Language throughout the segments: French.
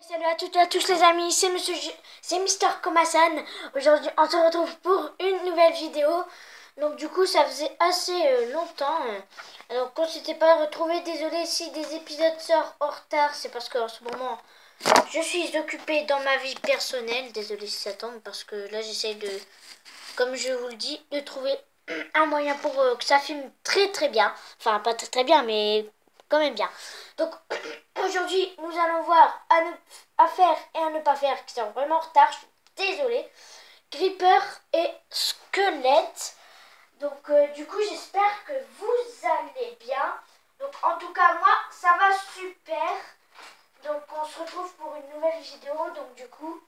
Salut à toutes et à tous les amis, c'est Mister Komasan. Aujourd'hui on se retrouve pour une nouvelle vidéo. Donc du coup ça faisait assez longtemps. Alors qu'on s'était pas retrouvé, désolé si des épisodes sortent en retard. C'est parce qu'en ce moment je suis occupée dans ma vie personnelle. Désolé si ça tombe parce que là j'essaye de, comme je vous le dis, de trouver un moyen pour que ça filme très bien. Enfin pas très bien mais quand même bien. Donc aujourd'hui nous allons voir à faire et à ne pas faire qui sont vraiment en retard. Je suis désolée. Gripper et squelette. Donc du coup j'espère que vous allez bien. Donc en tout cas moi ça va super. Donc on se retrouve pour une nouvelle vidéo. Donc du coup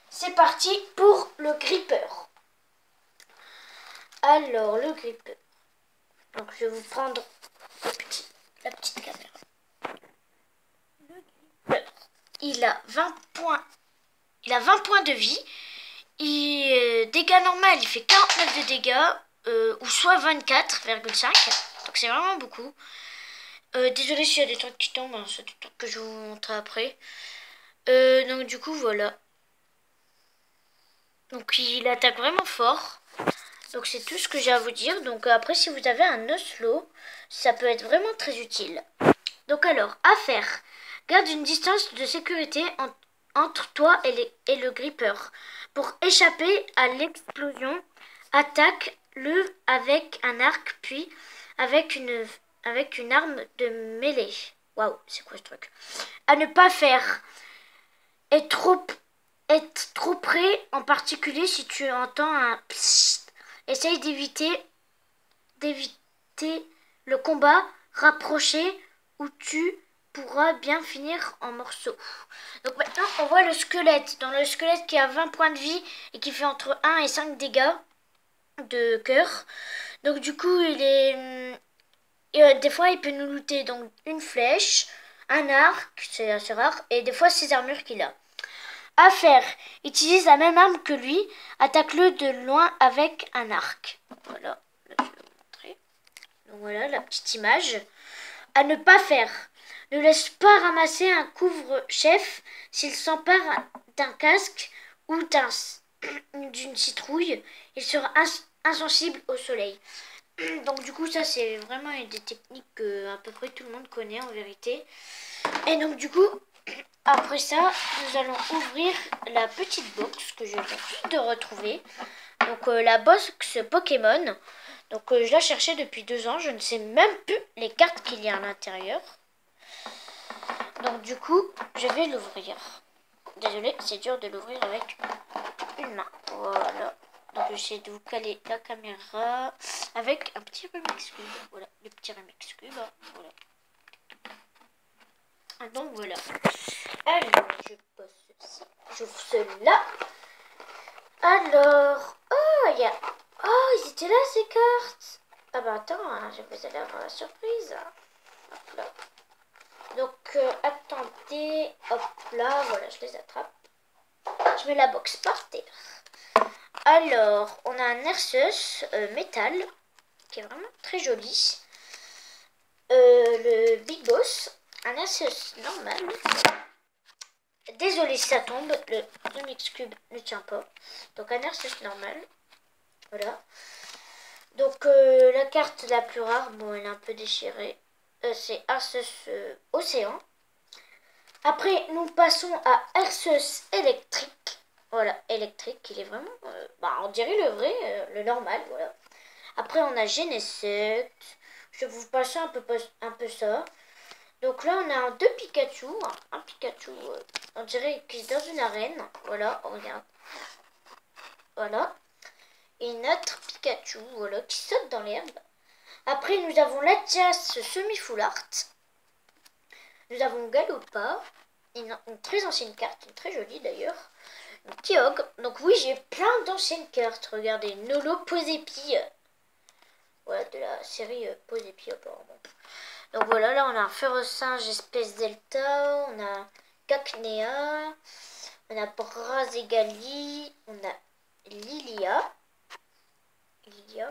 c'est parti pour le gripper. Alors le gripper. Donc je vais vous prendre la petite caméra. Le gripper. Il a 20 points. Il a 20 points de vie. Dégâts normal, il fait 49 de dégâts, ou soit 24,5. Donc c'est vraiment beaucoup. Désolé s'il y a des trucs qui tombent, hein, c'est des trucs que je vais vous montrer après. Donc du coup voilà. Donc il attaque vraiment fort. Donc c'est tout ce que j'ai à vous dire. Donc après si vous avez un Oslo, ça peut être vraiment très utile. Donc alors, à faire. Garde une distance de sécurité entre toi et le gripper. Pour échapper à l'explosion, attaque-le avec un arc, puis avec une arme de mêlée. Waouh, c'est quoi ce truc? À ne pas faire. Être trop près, en particulier si tu entends un psst. Essaye d'éviter le combat rapproché où tu pourras bien finir en morceaux. Donc maintenant on voit le squelette. Dans le squelette qui a 20 points de vie et qui fait entre 1 et 5 dégâts de cœur. Donc du coup des fois il peut nous looter donc une flèche, un arc, c'est assez rare, et des fois ses armures qu'il a. À faire, utilise la même arme que lui, attaque-le de loin avec un arc. Voilà, là je vais vous montrer. Donc voilà la petite image. À ne pas faire. Ne laisse pas ramasser un couvre-chef s'il s'empare d'un casque ou d'une citrouille. Il sera insensible au soleil. Donc du coup ça c'est vraiment une des techniques que à peu près tout le monde connaît en vérité. Et donc du coup après ça nous allons ouvrir la petite box que je viens de retrouver. Donc la box Pokémon. Donc je la cherchais depuis 2 ans. Je ne sais même plus les cartes qu'il y a à l'intérieur. Donc du coup, je vais l'ouvrir. Désolée, c'est dur de l'ouvrir avec une main. Voilà. Donc j'essaie de vous caler la caméra avec un petit Rubik's Cube. Voilà, le petit Rubik's Cube. Voilà. Donc voilà. Alors, je pose ceci. J'ouvre celui-là. Alors, oh, il y a... Oh, ils étaient là ces cartes. Ah bah attends, hein, je vais aller avoir la surprise. Hop là. Donc attendez, hop là, voilà, je les attrape. Je mets la box par terre. Alors, on a un Ursus métal, qui est vraiment très joli. Le Big Boss, un Ursus normal. Désolé si ça tombe, le Remix Cube ne tient pas. Donc un Ursus normal. Voilà. Donc la carte la plus rare, bon elle est un peu déchirée. C'est Ursus Océan. Après nous passons à Ursus électrique. Voilà, électrique, il est vraiment, on dirait le vrai, le normal, voilà. Après on a Genesect. Je vais vous passer un peu ça. Donc là on a deux Pikachu. Un Pikachu, on dirait qu'il est dans une arène. Voilà, regarde. Voilà. Et une autre Pikachu, voilà, qui saute dans l'herbe. Après, nous avons Latias semi-full art. Nous avons Galopa, une très ancienne carte, une très jolie d'ailleurs. Kyogre. Donc oui, j'ai plein d'anciennes cartes. Regardez, Nolo Posépi. Voilà, de la série Posépi apparemment. Donc voilà, là on a un Ferocinge espèce Delta, on a Cacnea, on a Brazegali, on a Lilia,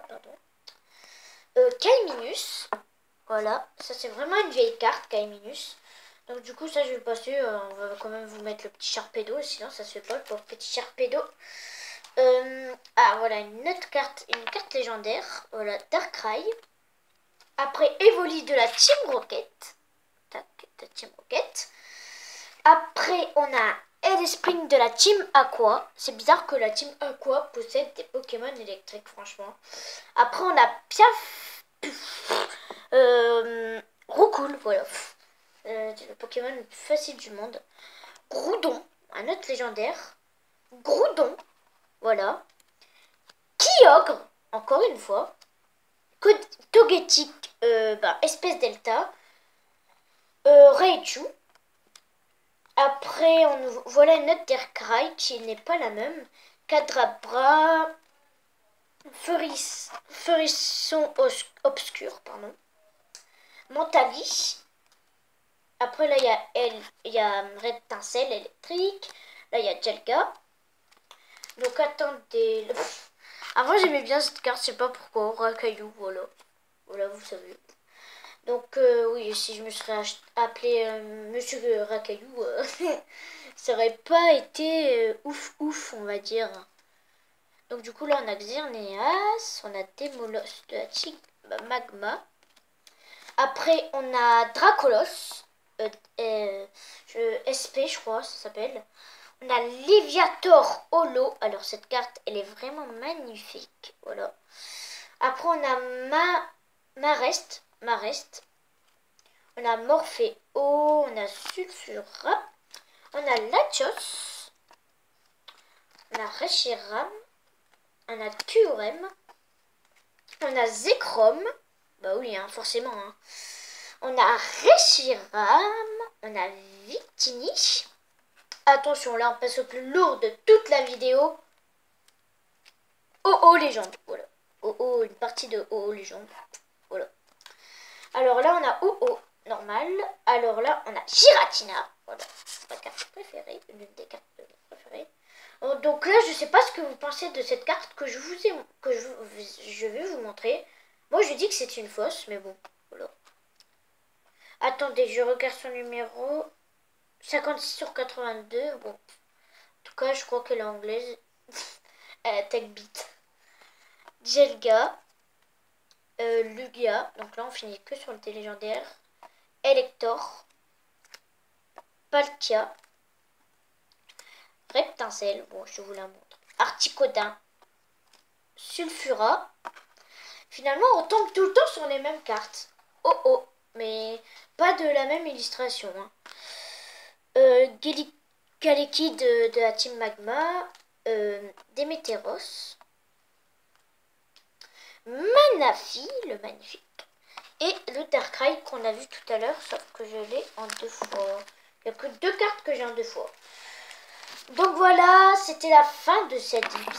pardon. Kaiminus, voilà, ça c'est vraiment une vieille carte, Kaiminus. Donc du coup, ça, je vais le passer. On va quand même vous mettre le petit Sharpedo, sinon ça se fait pas, le pauvre petit Sharpedo. Ah, voilà, une autre carte, une carte légendaire. Voilà, Darkrai. Après, Evoli de la Team Rocket. Tac, de Team Rocket. Après, on a Spring de la Team Aqua. C'est bizarre que la Team Aqua possède des Pokémon électriques, franchement. Après, on a Piaf. Roucoule, voilà. C'est le Pokémon le plus facile du monde. Groudon, un autre légendaire. Groudon, voilà. Kyogre, encore une fois. Togetic, espèce delta. Raichu. Après, voilà une autre Darkrai qui n'est pas la même. Kadabra. Furisson obscur, pardon. Mentali. Après, là, il y a Red Tincelle électrique. Là, il y a Jelga. Donc, attendez. Avant, j'aimais bien cette carte, je sais pas pourquoi. Racaillou, voilà. Voilà, vous savez. Donc, oui, si je me serais appelé Monsieur Racaillou, ça aurait pas été ouf, on va dire. Donc, du coup, là, on a Xerneas, on a Démolos de la Tig Magma. Après, on a Dracolos, SP, je crois, ça s'appelle. On a Léviator Holo. Alors, cette carte, elle est vraiment magnifique. Voilà. Après, on a Marest. On a Morphéo. On a Sulfura. On a Latios. On a Reshiram. On a Kyurem. On a Zekrom. Bah oui, hein, forcément. Hein. On a Reshiram. On a Victini. Attention, là, on passe au plus lourd de toute la vidéo. Oh légende. Voilà. Oh, une partie de Oh légende. Voilà. Alors là, on a Oh normal. Alors là, on a Giratina. Voilà. C'est ma carte préférée. L'une des cartes préférées. Donc là, je sais pas ce que vous pensez de cette carte que je vais vous montrer. Moi, je dis que c'est une fausse, mais bon. Voilà. Attendez, je regarde son numéro. 56 sur 82. Bon. En tout cas, je crois qu'elle est anglaise. Tech Beat. Jelga. Lugia. Donc là, on finit que sur le légendaire. Elector. Palkia. Reptincelle. Bon, je vous la montre. Articodin. Sulfura. Finalement, on tombe tout le temps sur les mêmes cartes. Mais pas de la même illustration. Hein. Galeki de la Team Magma. Démétéros. Manafi, le magnifique. Et le Darkrai qu'on a vu tout à l'heure, sauf que je l'ai en 2 fois. Il n'y a que 2 cartes que j'ai en 2 fois. Donc voilà, c'est la fin de cette vidéo.